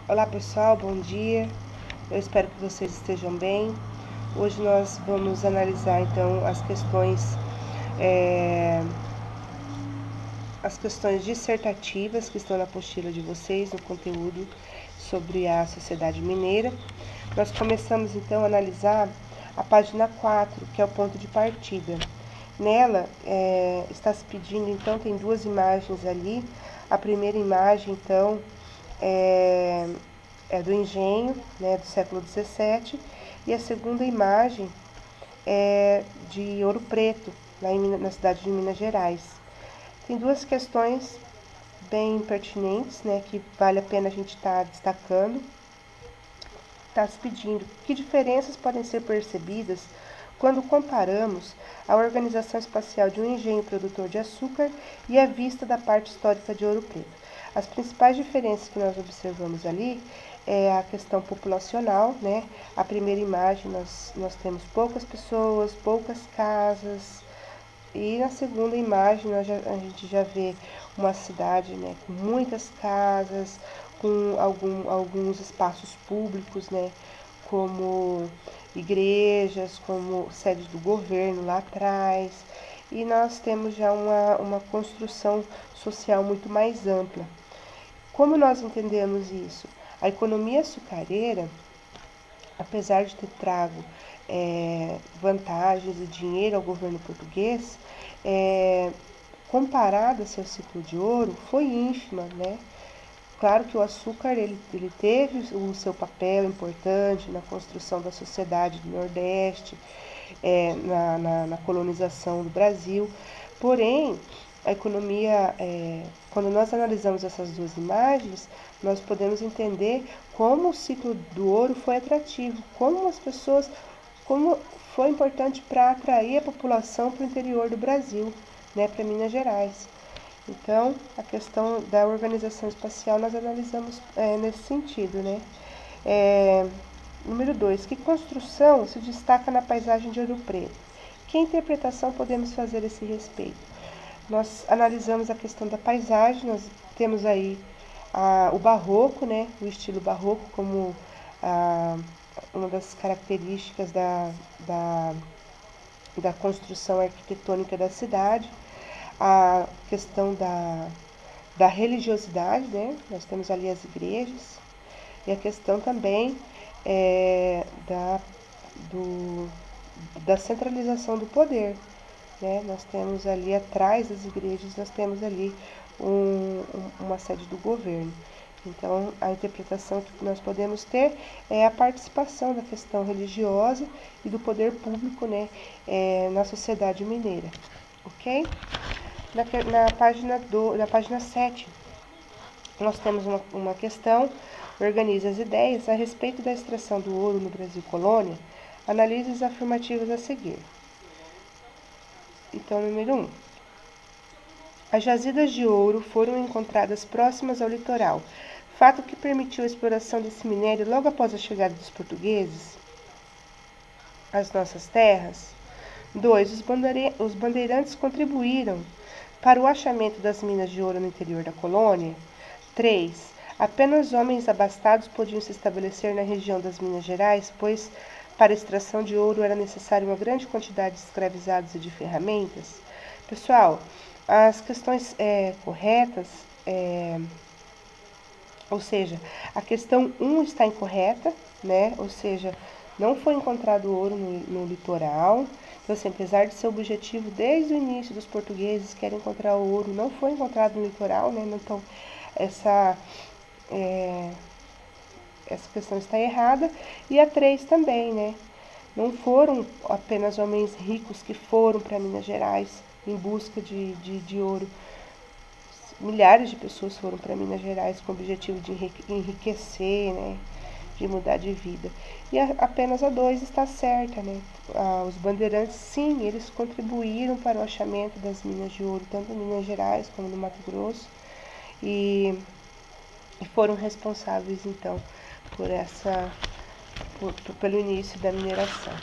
Olá pessoal, bom dia. Eu espero que vocês estejam bem. Hoje nós vamos analisar então as questões dissertativas que estão na apostila de vocês, no conteúdo sobre a sociedade mineira. Nós começamos então a analisar a página 4, que é o ponto de partida. Nela está se pedindo, então, tem duas imagens ali. A primeira imagem, então, é do engenho, né, do século XVII, e a segunda imagem é de Ouro Preto, na cidade de Minas Gerais. Tem duas questões bem pertinentes, né, que vale a pena a gente estar destacando. Está se pedindo que diferenças podem ser percebidas quando comparamos a organização espacial de um engenho produtor de açúcar e a vista da parte histórica de Ouro Preto. As principais diferenças que nós observamos ali é a questão populacional, né? A primeira imagem nós temos poucas pessoas, poucas casas, e na segunda imagem a gente já vê uma cidade, né, com muitas casas, com alguns espaços públicos, né, como igrejas, como sede do governo lá atrás. E nós temos já uma construção social muito mais ampla. Como nós entendemos isso? A economia açucareira, apesar de ter trago vantagens e dinheiro ao governo português, comparada ao seu ciclo de ouro, foi ínfima, né? Claro que o açúcar ele teve o seu papel importante na construção da sociedade do Nordeste, na colonização do Brasil, porém, a economia, quando nós analisamos essas duas imagens, nós podemos entender como o ciclo do ouro foi atrativo, como foi importante para atrair a população para o interior do Brasil, né, para Minas Gerais. Então, a questão da organização espacial nós analisamos nesse sentido, né? Número 2. Que construção se destaca na paisagem de Ouro Preto? Que interpretação podemos fazer a esse respeito? Nós analisamos a questão da paisagem, nós temos aí o barroco, né? O estilo barroco como uma das características da construção arquitetônica da cidade. A questão da religiosidade, né? Nós temos ali as igrejas, e a questão também da centralização do poder, né? Nós temos ali atrás das igrejas, nós temos ali uma sede do governo. Então, a interpretação que nós podemos ter é a participação da questão religiosa e do poder público, né, na sociedade mineira, ok? Na página 7, nós temos uma questão, organize as ideias a respeito da extração do ouro no Brasil colônia, analise as afirmativas a seguir. Então, número 1. As jazidas de ouro foram encontradas próximas ao litoral, fato que permitiu a exploração desse minério logo após a chegada dos portugueses às nossas terras. 2. Os bandeirantes contribuíram para o achamento das minas de ouro no interior da colônia. 3. Apenas homens abastados podiam se estabelecer na região das Minas Gerais, pois para a extração de ouro era necessária uma grande quantidade de escravizados e de ferramentas. Pessoal, as questões corretas, ou seja, a questão 1 está incorreta, né? Ou seja, não foi encontrado ouro no litoral. Então, assim, apesar de ser objetivo desde o início dos portugueses querem encontrar o ouro, não foi encontrado no litoral, né? Então, essa questão está errada. E a 3 também, né? Não foram apenas homens ricos que foram para Minas Gerais em busca de ouro. Milhares de pessoas foram para Minas Gerais com o objetivo de enriquecer, né? De mudar de vida. E apenas a 2 está certa, né? Os bandeirantes, sim, eles contribuíram para o achamento das minas de ouro, tanto em Minas Gerais como no Mato Grosso, e foram responsáveis, então, pelo início da mineração.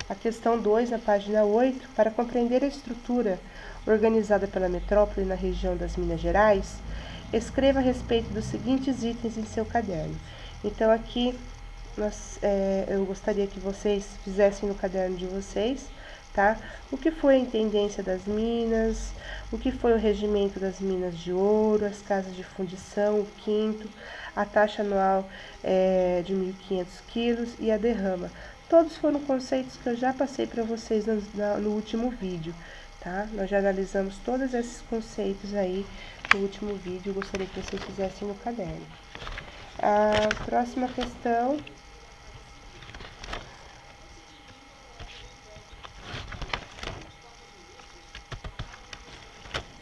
A questão 2, na página 8, para compreender a estrutura organizada pela metrópole na região das Minas Gerais, escreva a respeito dos seguintes itens em seu caderno. Então, aqui, eu gostaria que vocês fizessem no caderno de vocês, tá? O que foi a intendência das minas, o que foi o regimento das minas de ouro, as casas de fundição, o quinto, a taxa anual de 1.500 quilos e a derrama. Todos foram conceitos que eu já passei para vocês no último vídeo, tá? Nós já analisamos todos esses conceitos aí no último vídeo, eu gostaria que vocês fizessem no caderno. A próxima questão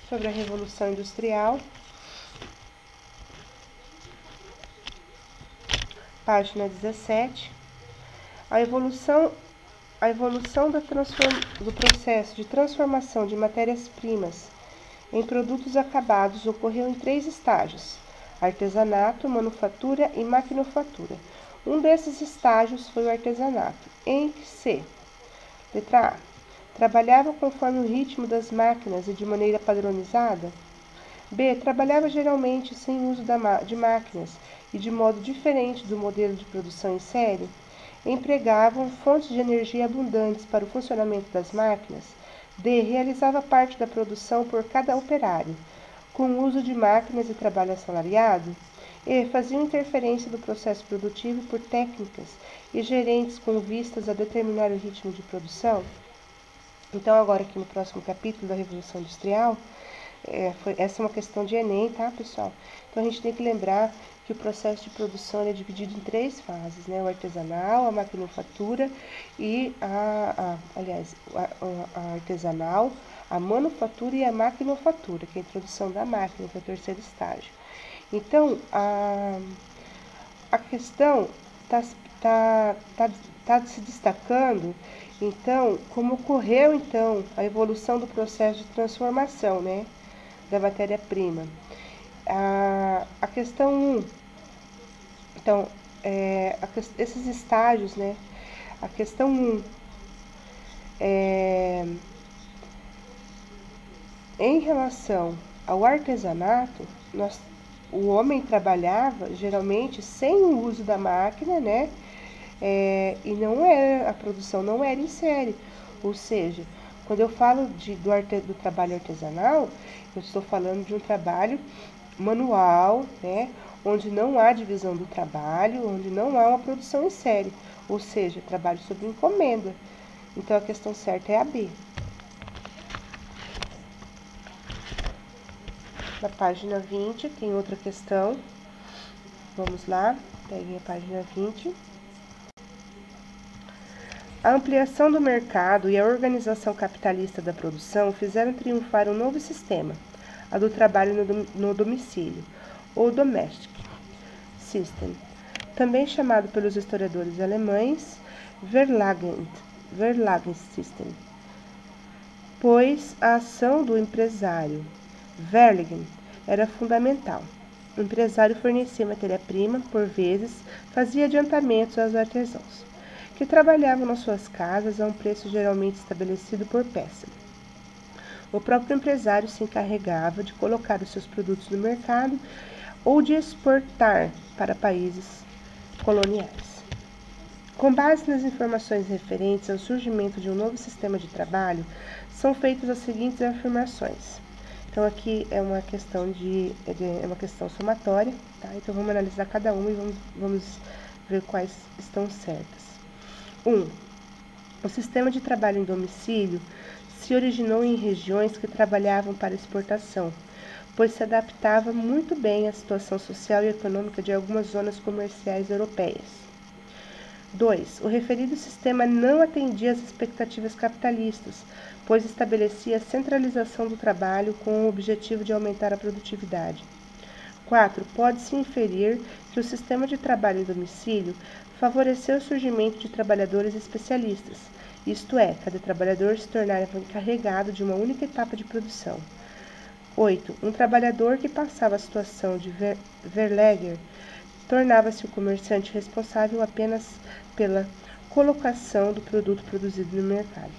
sobre a Revolução Industrial, página 17. A evolução do processo de transformação de matérias-primas em produtos acabados ocorreu em 3 estágios: artesanato, manufatura e maquinofatura. Um desses estágios foi o artesanato, em que se, letra A, trabalhava conforme o ritmo das máquinas e de maneira padronizada. B, trabalhava geralmente sem uso de máquinas e de modo diferente do modelo de produção em série. Empregavam fontes de energia abundantes para o funcionamento das máquinas. D, realizava parte da produção por cada operário, com o uso de máquinas e trabalho assalariado. E, faziam interferência no processo produtivo por técnicas e gerentes com vistas a determinar o ritmo de produção. Então, agora aqui no próximo capítulo da Revolução Industrial, essa é uma questão de Enem, tá, pessoal? Então, a gente tem que lembrar que o processo de produção é dividido em 3 fases, né? O artesanal, a maquinofatura e a artesanal, a manufatura e a maquinofatura, que é a introdução da máquina, que é o 3º estágio. Então, a questão está se destacando, então, como ocorreu, então, a evolução do processo de transformação, né, da matéria-prima. A questão 1, então, esses estágios, né, a questão 1, em relação ao artesanato, o homem trabalhava geralmente sem o uso da máquina, né, e a produção não era em série, ou seja, quando eu falo do trabalho artesanal, eu estou falando de um trabalho manual, né, onde não há divisão do trabalho, onde não há uma produção em série, ou seja, trabalho sob encomenda. Então, a questão certa é a B. Na página 20 tem outra questão. Vamos lá, peguem a página 20. A ampliação do mercado e a organização capitalista da produção fizeram triunfar um novo sistema, a do trabalho no domicílio, ou domestic system, também chamado pelos historiadores alemães Verlagensystem, pois a ação do empresário Verlegen era fundamental. O empresário fornecia matéria-prima, por vezes, fazia adiantamentos aos artesãos, que trabalhavam nas suas casas a um preço geralmente estabelecido por peça. O próprio empresário se encarregava de colocar os seus produtos no mercado ou de exportar para países coloniais. Com base nas informações referentes ao surgimento de um novo sistema de trabalho, são feitas as seguintes afirmações. Então, aqui é uma questão somatória, tá? Então, vamos analisar cada uma e vamos ver quais estão certas. 1. O sistema de trabalho em domicílio se originou em regiões que trabalhavam para exportação, pois se adaptava muito bem à situação social e econômica de algumas zonas comerciais europeias. 2. O referido sistema não atendia às expectativas capitalistas, pois estabelecia a centralização do trabalho com o objetivo de aumentar a produtividade. 4. Pode-se inferir que o sistema de trabalho em domicílio favoreceu o surgimento de trabalhadores especialistas, isto é, cada trabalhador se tornava encarregado de uma única etapa de produção. 8. Um trabalhador que passava a situação de verleger tornava-se o comerciante responsável apenas pela colocação do produto produzido no mercado.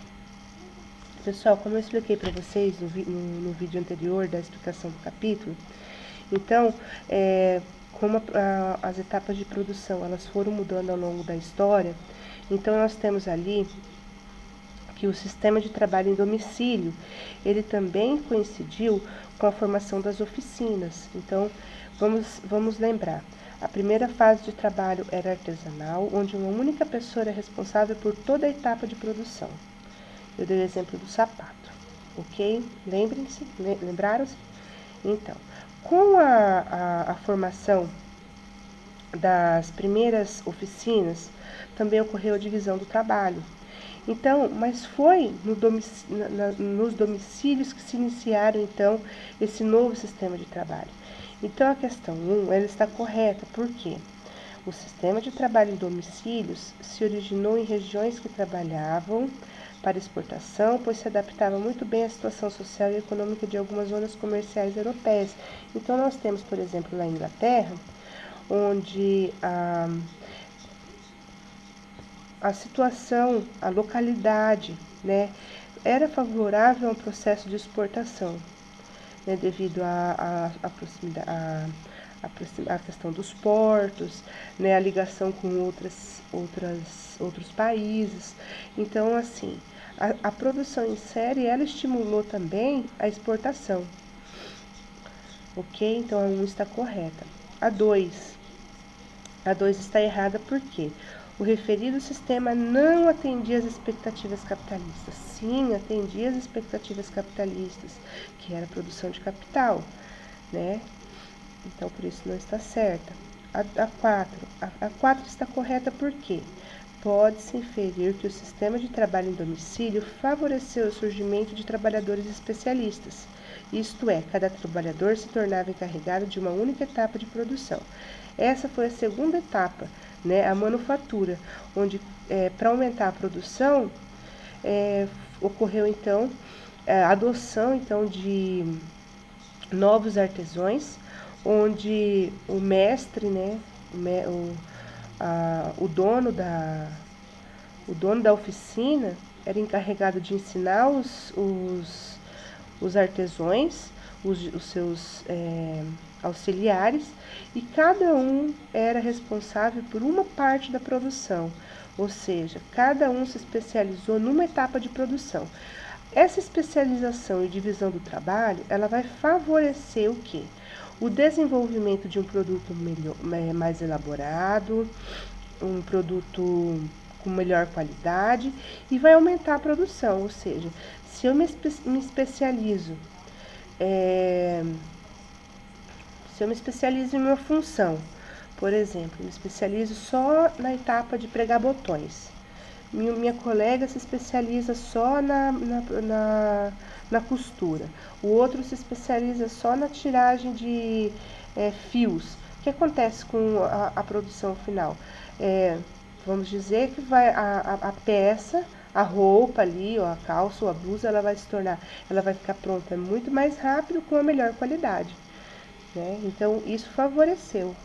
Pessoal, como eu expliquei para vocês no vídeo anterior da explicação do capítulo, Então, como as etapas de produção elas foram mudando ao longo da história, então nós temos ali que o sistema de trabalho em domicílio, ele também coincidiu com a formação das oficinas. Então, vamos lembrar, a primeira fase de trabalho era artesanal, onde uma única pessoa era responsável por toda a etapa de produção. Eu dei o exemplo do sapato, ok? Lembrem-se, lembraram-se? Então, com a formação das primeiras oficinas, também ocorreu a divisão do trabalho. Então, mas foi nos domicílios que se iniciaram, então, esse novo sistema de trabalho. Então, a questão 1, ela está correta, por quê? O sistema de trabalho em domicílios se originou em regiões que trabalhavam para exportação, pois se adaptava muito bem à situação social e econômica de algumas zonas comerciais europeias. Então, nós temos, por exemplo, na Inglaterra, onde a situação, a localidade, né, era favorável ao processo de exportação, né, devido à proximidade, a questão dos portos, né, a ligação com outros países. Então, assim, a produção em série, ela estimulou também a exportação. Ok? Então, a 1 está correta. A 2 está errada porque o referido sistema não atendia às expectativas capitalistas. Sim, atendia às expectativas capitalistas, que era a produção de capital, né? Então, por isso não está certa. A 4 está correta porque pode-se inferir que o sistema de trabalho em domicílio favoreceu o surgimento de trabalhadores especialistas. Isto é, cada trabalhador se tornava encarregado de uma única etapa de produção. Essa foi a segunda etapa, né, a manufatura, onde, para aumentar a produção, ocorreu, então, a adoção, então, de novos artesãos, onde o mestre, né, o dono da oficina era encarregado de ensinar os artesãos, os seus auxiliares, e cada um era responsável por uma parte da produção, ou seja, cada um se especializou numa etapa de produção. Essa especialização e divisão do trabalho, ela vai favorecer o quê? O desenvolvimento de um produto mais elaborado, um produto com melhor qualidade e vai aumentar a produção, ou seja, se eu me especializo em uma função, por exemplo, me especializo só na etapa de pregar botões, minha colega se especializa só na costura, o outro se especializa só na tiragem de fios. O que acontece com a produção final? Vamos dizer que a peça, a roupa ali, ou a calça ou a blusa, ela vai ficar pronta muito mais rápido com a melhor qualidade, né? Então, isso favoreceu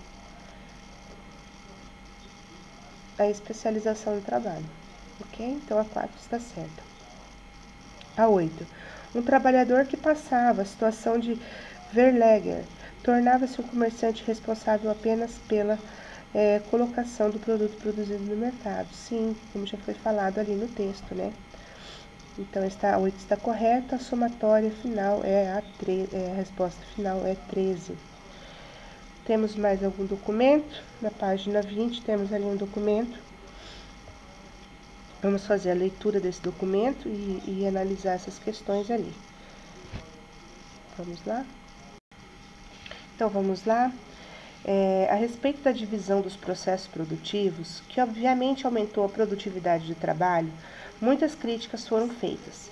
a especialização do trabalho. Ok? Então, a 4 está certa. A 8. Um trabalhador que passava a situação de verleger tornava-se um comerciante responsável apenas pela colocação do produto produzido no mercado. Sim, como já foi falado ali no texto, né? Então, a 8 está correta, a somatória final a resposta final é 13. Temos mais algum documento? Na página 20 temos ali um documento. Vamos fazer a leitura desse documento e analisar essas questões ali. Vamos lá? Então, vamos lá. A respeito da divisão dos processos produtivos, que obviamente aumentou a produtividade de trabalho, muitas críticas foram feitas.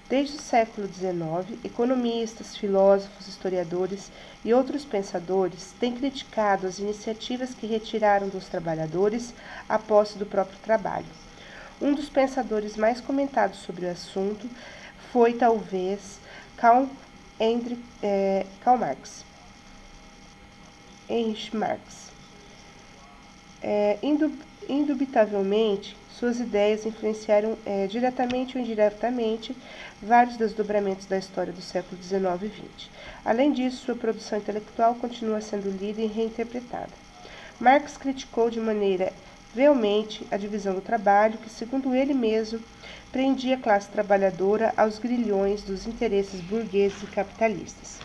Desde o século XIX, economistas, filósofos, historiadores e outros pensadores têm criticado as iniciativas que retiraram dos trabalhadores a posse do próprio trabalho. Um dos pensadores mais comentados sobre o assunto foi, talvez, Karl Marx. Heinrich Marx. Indubitavelmente, suas ideias influenciaram diretamente ou indiretamente vários desdobramentos da história do século XIX e XX. Além disso, sua produção intelectual continua sendo lida e reinterpretada. Marx criticou de maneira veemente a divisão do trabalho, que, segundo ele mesmo, prendia a classe trabalhadora aos grilhões dos interesses burgueses e capitalistas.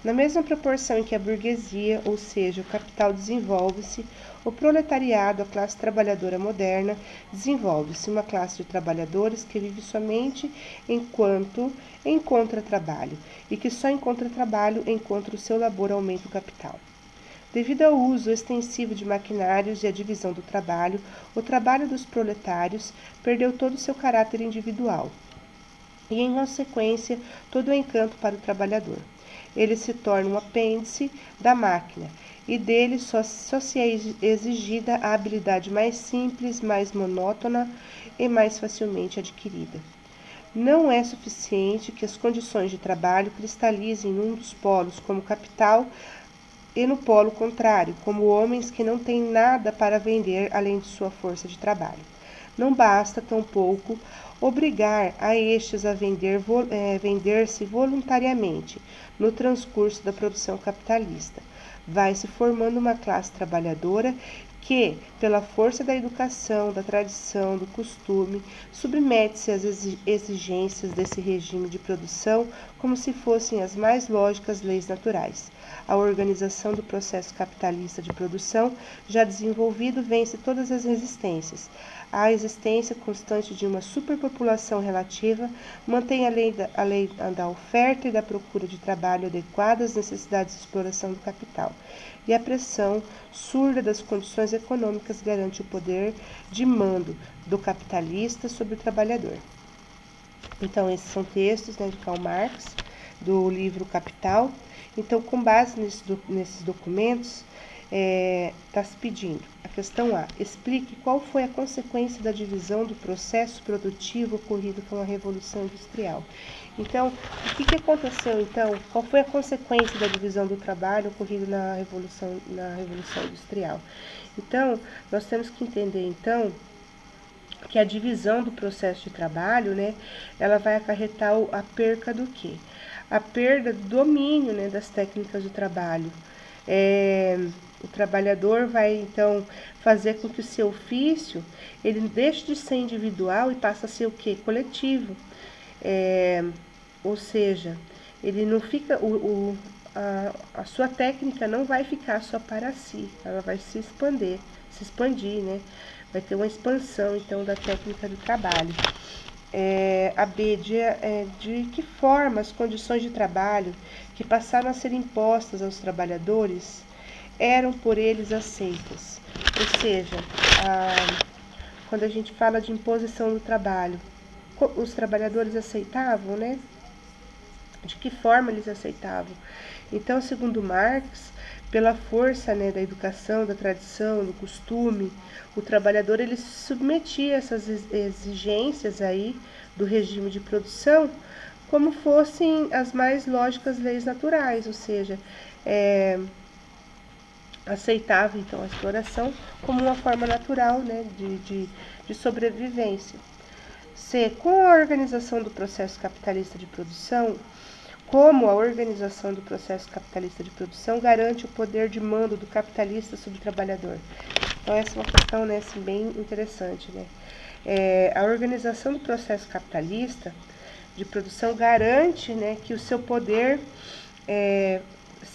Na mesma proporção em que a burguesia, ou seja, o capital, desenvolve-se, o proletariado, a classe trabalhadora moderna, desenvolve-se uma classe de trabalhadores que vive somente enquanto encontra trabalho, e que só encontra trabalho enquanto o seu labor aumenta o capital. Devido ao uso extensivo de maquinários e à divisão do trabalho, o trabalho dos proletários perdeu todo o seu caráter individual e, em consequência, todo o encanto para o trabalhador. Ele se torna um apêndice da máquina, e dele só se é exigida a habilidade mais simples, mais monótona e mais facilmente adquirida. Não é suficiente que as condições de trabalho cristalizem num dos polos como capital e no polo contrário, como homens que não têm nada para vender além de sua força de trabalho. Não basta, tampouco, obrigar a estes a vender-se voluntariamente no transcurso da produção capitalista. Vai-se formando uma classe trabalhadora que, pela força da educação, da tradição, do costume, submete-se às exigências desse regime de produção como se fossem as mais lógicas leis naturais. A organização do processo capitalista de produção, já desenvolvido, vence todas as resistências. A existência constante de uma superpopulação relativa mantém a lei da oferta e da procura de trabalho adequada às necessidades de exploração do capital. E a pressão surda das condições econômicas garante o poder de mando do capitalista sobre o trabalhador. Então, esses são textos, de Karl Marx, do livro Capital. Então, com base nesses documentos, está se pedindo, a questão A, explique qual foi a consequência da divisão do processo produtivo ocorrido com a Revolução Industrial. Então, o que aconteceu, então? Qual foi a consequência da divisão do trabalho ocorrido na Revolução Industrial? Então, nós temos que entender, então, que a divisão do processo de trabalho, ela vai acarretar a perca do quê? A perda do domínio, das técnicas do trabalho. O trabalhador vai, então, fazer com que o seu ofício, ele deixe de ser individual e passe a ser o quê? Coletivo. Ou seja, ele não fica, a sua técnica não vai ficar só para si, ela vai se expandir, Vai ter uma expansão, então, da técnica do trabalho. A B, de que forma as condições de trabalho que passaram a ser impostas aos trabalhadores eram por eles aceitas. Ou seja, quando a gente fala de imposição do trabalho, os trabalhadores aceitavam, De que forma eles aceitavam? Então, segundo Marx, pela força da educação, da tradição, do costume, o trabalhador ele se submetia a essas exigências aí do regime de produção como fossem as mais lógicas leis naturais, ou seja, aceitava então a exploração como uma forma natural de sobrevivência. C. Como a organização do processo capitalista de produção garante o poder de mando do capitalista sobre o trabalhador? Então, essa é uma questão assim, bem interessante. A organização do processo capitalista de produção garante que o seu poder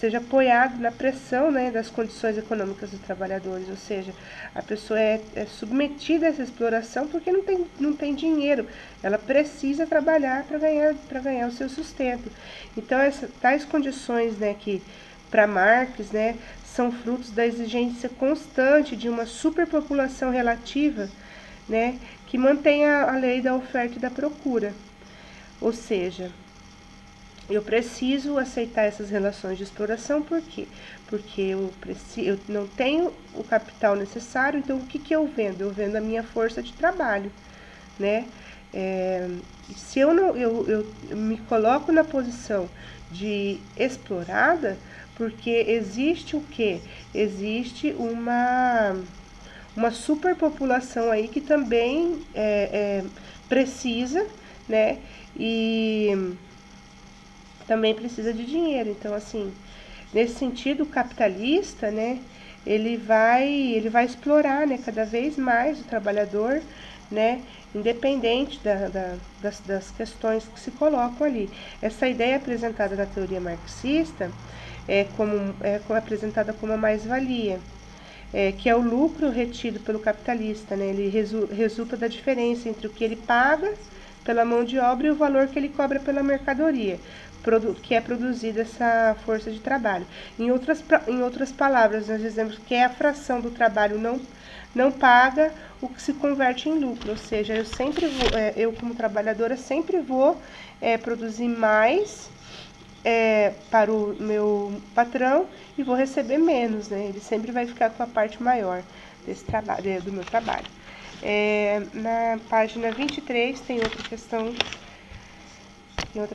seja apoiado na pressão das condições econômicas dos trabalhadores, ou seja, a pessoa é submetida a essa exploração porque não tem dinheiro, ela precisa trabalhar para ganhar o seu sustento. Então, tais condições que, para Marx, são frutos da exigência constante de uma superpopulação relativa, que mantém a lei da oferta e da procura. Ou seja, eu preciso aceitar essas relações de exploração, por quê? Porque eu não tenho o capital necessário, então o que eu vendo? Eu vendo a minha força de trabalho, se eu me coloco na posição de explorada, porque existe o quê? Existe uma superpopulação aí que também precisa, né? E também precisa de dinheiro. Então, assim, nesse sentido, o capitalista, né? Ele vai explorar, né, cada vez mais o trabalhador, né, independente das questões que se colocam ali. Essa ideia apresentada na teoria marxista é apresentada como a mais-valia, que é o lucro retido pelo capitalista, né? Ele resulta da diferença entre o que ele paga pela mão de obra e o valor que ele cobra pela mercadoria, que é produzida essa força de trabalho. Em outras palavras, nós dizemos que é a fração do trabalho não paga o que se converte em lucro, ou seja, eu como trabalhadora sempre vou produzir mais para o meu patrão e vou receber menos, né? Ele sempre vai ficar com a parte maior desse trabalho, do meu trabalho. Na página 23 tem outra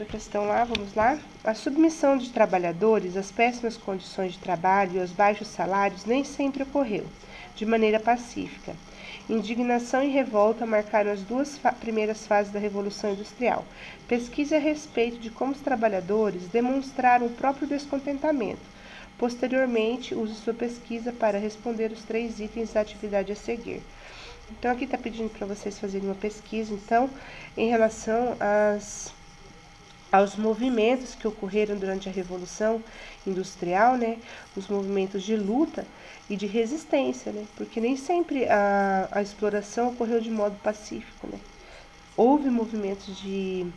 questão lá, vamos lá. A submissão de trabalhadores às péssimas condições de trabalho e aos baixos salários nem sempre ocorreu de maneira pacífica. Indignação e revolta marcaram as duas primeiras fases da Revolução Industrial. Pesquise a respeito de como os trabalhadores demonstraram o próprio descontentamento. Posteriormente, use sua pesquisa para responder os 3 itens da atividade a seguir. Então, aqui está pedindo para vocês fazerem uma pesquisa, então, em relação aos movimentos que ocorreram durante a Revolução Industrial, né? Os movimentos de luta e de resistência, né? Porque nem sempre a exploração ocorreu de modo pacífico, né? Houve movimentos de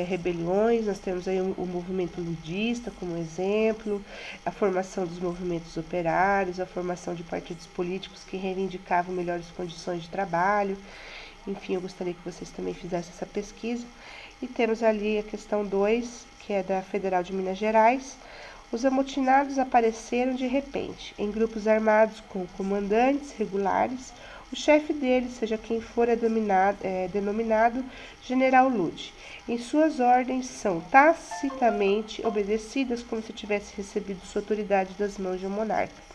rebeliões, nós temos aí o movimento ludista como exemplo, a formação dos movimentos operários, a formação de partidos políticos que reivindicavam melhores condições de trabalho. Enfim, eu gostaria que vocês também fizessem essa pesquisa. E temos ali a questão 2, que é da Federal de Minas Gerais. Os amotinados apareceram de repente, em grupos armados com comandantes regulares. O chefe deles, seja quem for, é denominado General Lute. Em suas ordens são tacitamente obedecidas como se tivesse recebido sua autoridade das mãos de um monarca.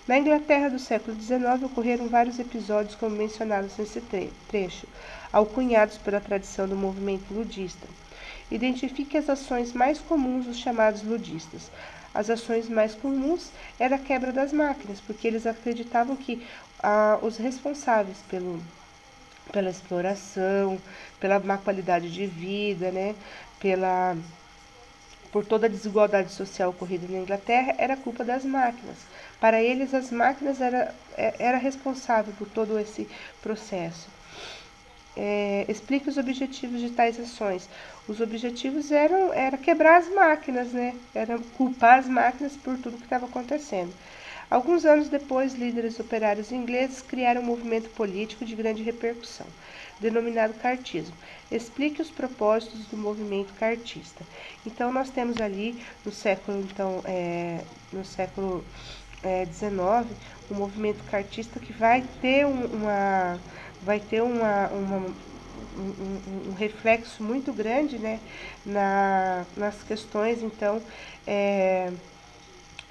Na Inglaterra do século XIX ocorreram vários episódios como mencionados nesse trecho, alcunhados pela tradição do movimento ludista. Identifique as ações mais comuns dos chamados ludistas. As ações mais comuns era a quebra das máquinas, porque eles acreditavam que os responsáveis pela exploração, pela má qualidade de vida, né, por toda a desigualdade social ocorrida na Inglaterra, era culpa das máquinas. Para eles, as máquinas era responsável por todo esse processo. Explique os objetivos de tais ações. Os objetivos era quebrar as máquinas, né? Era culpar as máquinas por tudo que estava acontecendo. Alguns anos depois, líderes operários ingleses criaram um movimento político de grande repercussão, denominado cartismo. Explique os propósitos do movimento cartista. Então, nós temos ali no século XIX, o movimento cartista que vai ter um reflexo muito grande, né, nas questões, então,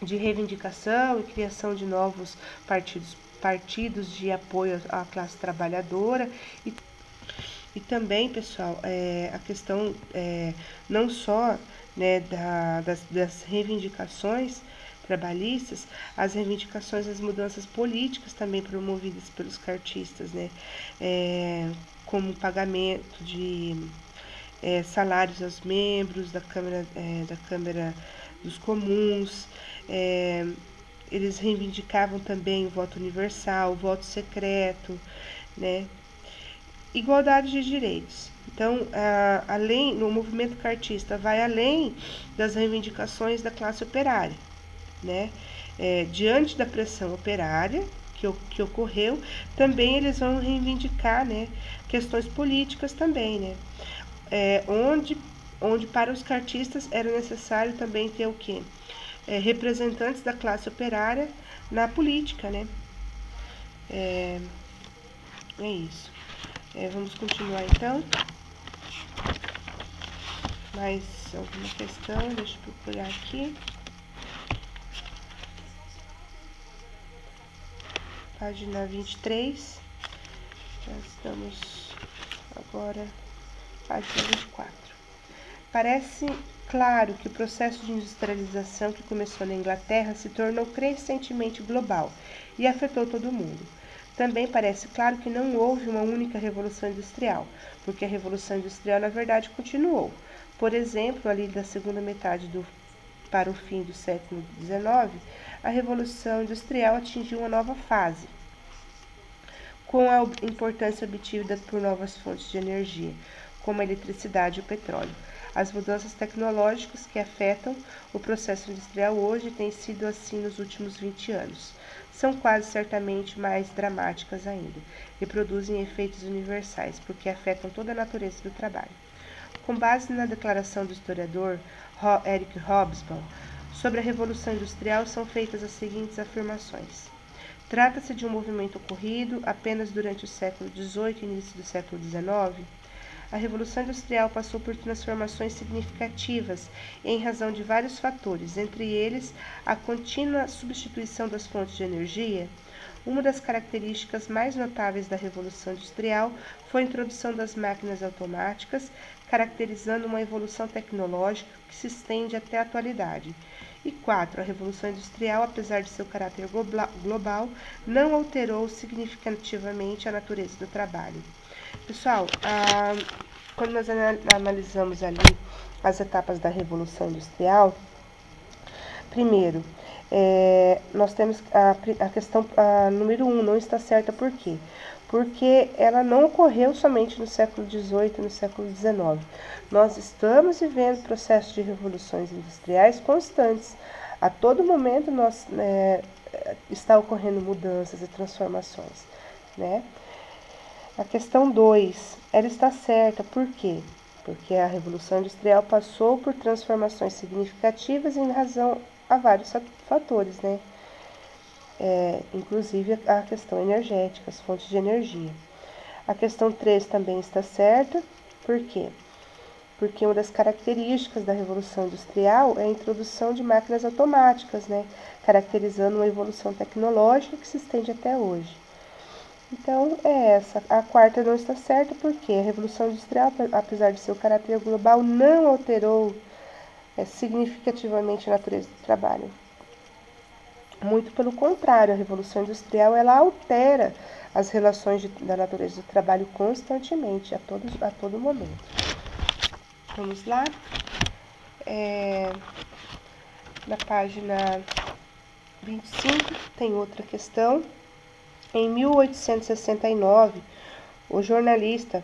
de reivindicação e criação de novos partidos de apoio à classe trabalhadora. E também, pessoal, a questão não só, né, das reivindicações trabalhistas, as reivindicações das mudanças políticas também promovidas pelos cartistas, né, como pagamento de salários aos membros da Câmara dos Comuns. Eles reivindicavam também o voto universal, o voto secreto, né, igualdade de direitos. Então, no movimento cartista vai além das reivindicações da classe operária, né? Diante da pressão operária que ocorreu, também eles vão reivindicar, né, questões políticas também, né? Onde para os cartistas era necessário também ter o quê? Representantes da classe operária na política, né? É isso. Vamos continuar então. Mais alguma questão? Deixa eu procurar aqui. página 23. Já estamos agora, página 24. Parece claro que o processo de industrialização que começou na Inglaterra se tornou crescentemente global e afetou todo o mundo. Também parece claro que não houve uma única revolução industrial, porque a revolução industrial, na verdade, continuou. Por exemplo, ali da segunda metade para o fim do século XIX, a revolução industrial atingiu uma nova fase, com a importância obtida por novas fontes de energia, como a eletricidade e o petróleo. As mudanças tecnológicas que afetam o processo industrial hoje têm sido assim nos últimos 20 anos. São quase certamente mais dramáticas ainda e produzem efeitos universais, porque afetam toda a natureza do trabalho. Com base na declaração do historiador Eric Hobsbawm sobre a Revolução Industrial, são feitas as seguintes afirmações. Trata-se de um movimento ocorrido apenas durante o século XVIII e início do século XIX? A Revolução Industrial passou por transformações significativas em razão de vários fatores, entre eles a contínua substituição das fontes de energia. Uma das características mais notáveis da Revolução Industrial foi a introdução das máquinas automáticas, caracterizando uma evolução tecnológica que se estende até a atualidade. E 4. A Revolução Industrial, apesar de seu caráter global, não alterou significativamente a natureza do trabalho. Pessoal, quando nós analisamos ali as etapas da Revolução Industrial, primeiro, nós temos a questão número 1, não está certa por quê? Porque ela não ocorreu somente no século XVIII e no século XIX. Nós estamos vivendo processos de revoluções industriais constantes. A todo momento está ocorrendo mudanças e transformações, né? A questão 2, ela está certa, por quê? Porque a Revolução Industrial passou por transformações significativas em razão a vários fatores, né? Inclusive a questão energética, as fontes de energia. A questão 3 também está certa, por quê? Porque uma das características da Revolução Industrial é a introdução de máquinas automáticas, né? Caracterizando uma evolução tecnológica que se estende até hoje. Então, é essa. A quarta não está certa porque a Revolução Industrial, apesar de seu caráter global, não alterou significativamente a natureza do trabalho. Muito pelo contrário, a Revolução Industrial ela altera as relações da natureza do trabalho constantemente, a todo momento. Vamos lá? Na página 25 tem outra questão. Em 1869, o jornalista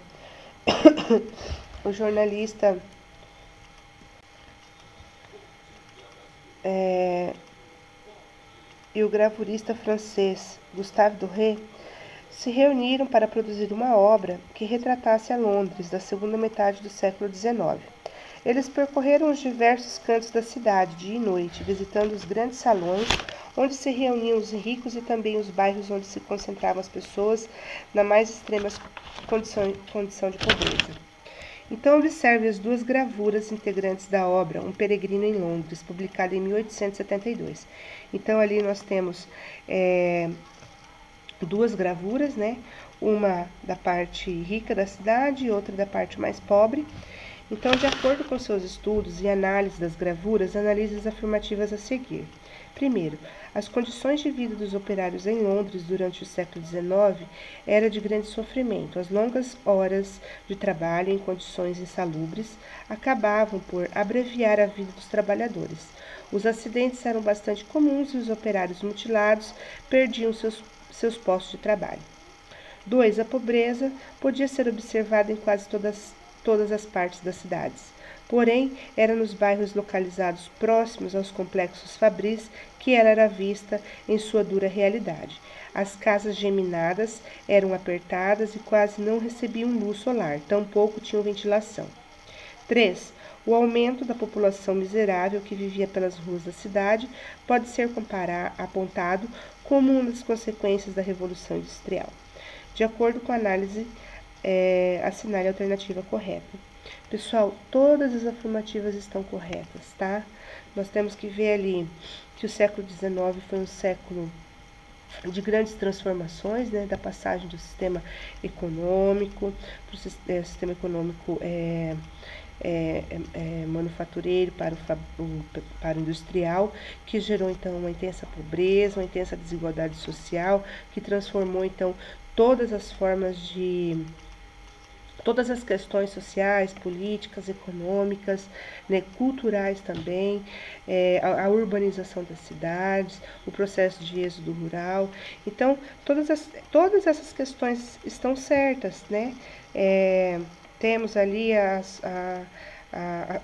e o gravurista francês Gustave Doré se reuniram para produzir uma obra que retratasse a Londres da segunda metade do século XIX. Eles percorreram os diversos cantos da cidade, dia e noite, visitando os grandes salões onde se reuniam os ricos e também os bairros onde se concentravam as pessoas na mais extrema condição de pobreza. Então, observe as duas gravuras integrantes da obra Um Peregrino em Londres, publicada em 1872. Então, ali nós temos duas gravuras, né? Uma da parte rica da cidade e outra da parte mais pobre. Então, de acordo com seus estudos e análise das gravuras, analise as afirmativas a seguir. Primeiro, as condições de vida dos operários em Londres durante o século XIX era de grande sofrimento. As longas horas de trabalho em condições insalubres acabavam por abreviar a vida dos trabalhadores. Os acidentes eram bastante comuns e os operários mutilados perdiam seus postos de trabalho. 2. A pobreza podia ser observada em quase todas as partes das cidades. Porém, era nos bairros localizados próximos aos complexos fabris que ela era vista em sua dura realidade. As casas geminadas eram apertadas e quase não recebiam luz solar, tampouco tinham ventilação. 3. O aumento da população miserável que vivia pelas ruas da cidade pode ser apontado como uma das consequências da Revolução Industrial. De acordo com a análise, assinale a alternativa correta. Pessoal, todas as afirmativas estão corretas, tá? Nós temos que ver ali que o século XIX foi um século de grandes transformações, né, da passagem do sistema econômico para o sistema econômico manufatureiro para o industrial, que gerou então uma intensa pobreza, uma intensa desigualdade social, que transformou então todas as formas de todas as questões sociais, políticas, econômicas, né, culturais também, a urbanização das cidades, o processo de êxodo rural. Então, todas essas questões estão certas, né? Temos ali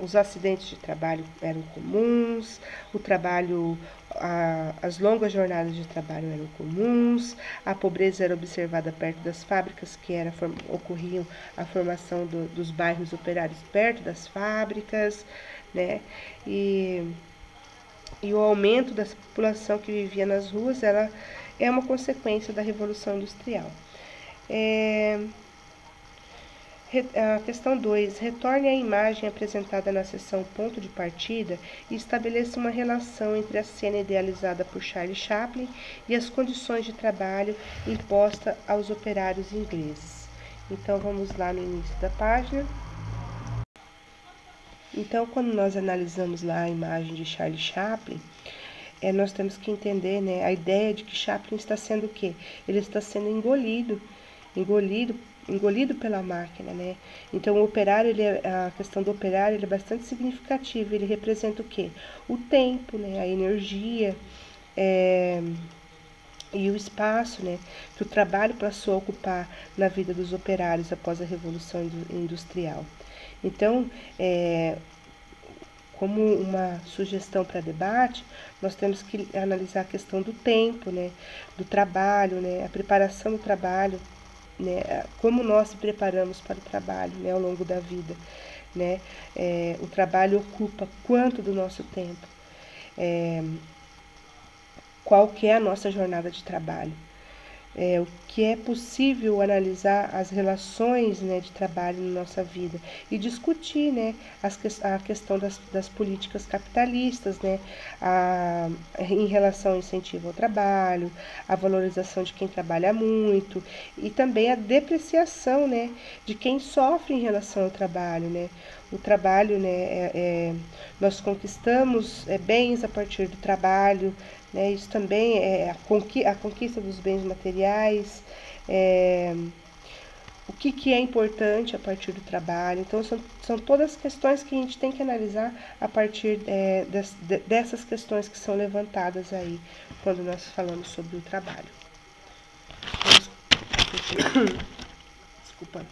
os acidentes de trabalho eram comuns, o trabalho, as longas jornadas de trabalho eram comuns, a pobreza era observada perto das fábricas, ocorriam a formação dos bairros operários perto das fábricas, né? E o aumento da população que vivia nas ruas, ela é uma consequência da Revolução Industrial. A questão 2. Retorne a imagem apresentada na seção Ponto de Partida e estabeleça uma relação entre a cena idealizada por Charlie Chaplin e as condições de trabalho impostas aos operários ingleses. Então, vamos lá no início da página. Então, quando nós analisamos lá a imagem de Charlie Chaplin, nós temos que entender, né, a ideia de que Chaplin está sendo o quê? Ele está sendo engolido pela máquina, né? Então, o operário, a questão do operário, ele é bastante significativa. Ele representa o quê? O tempo, né? A energia e o espaço, né? Que o trabalho passou a ocupar na vida dos operários após a Revolução Industrial. Então, como uma sugestão para debate, nós temos que analisar a questão do tempo, né? Do trabalho, né? A preparação do trabalho, né, como nós se preparamos para o trabalho, né, ao longo da vida, né? O trabalho ocupa quanto do nosso tempo? Qual que é a nossa jornada de trabalho? O que é possível analisar as relações, né, de trabalho na nossa vida e discutir, né, a questão das políticas capitalistas, né, em relação ao incentivo ao trabalho, a valorização de quem trabalha muito e também a depreciação, né, de quem sofre em relação ao trabalho, né. O trabalho, né, nós conquistamos bens a partir do trabalho, né, isso também é a conquista dos bens materiais, o que é importante a partir do trabalho. Então, são todas questões que a gente tem que analisar a partir dessas questões que são levantadas aí, quando nós falamos sobre o trabalho. Desculpa.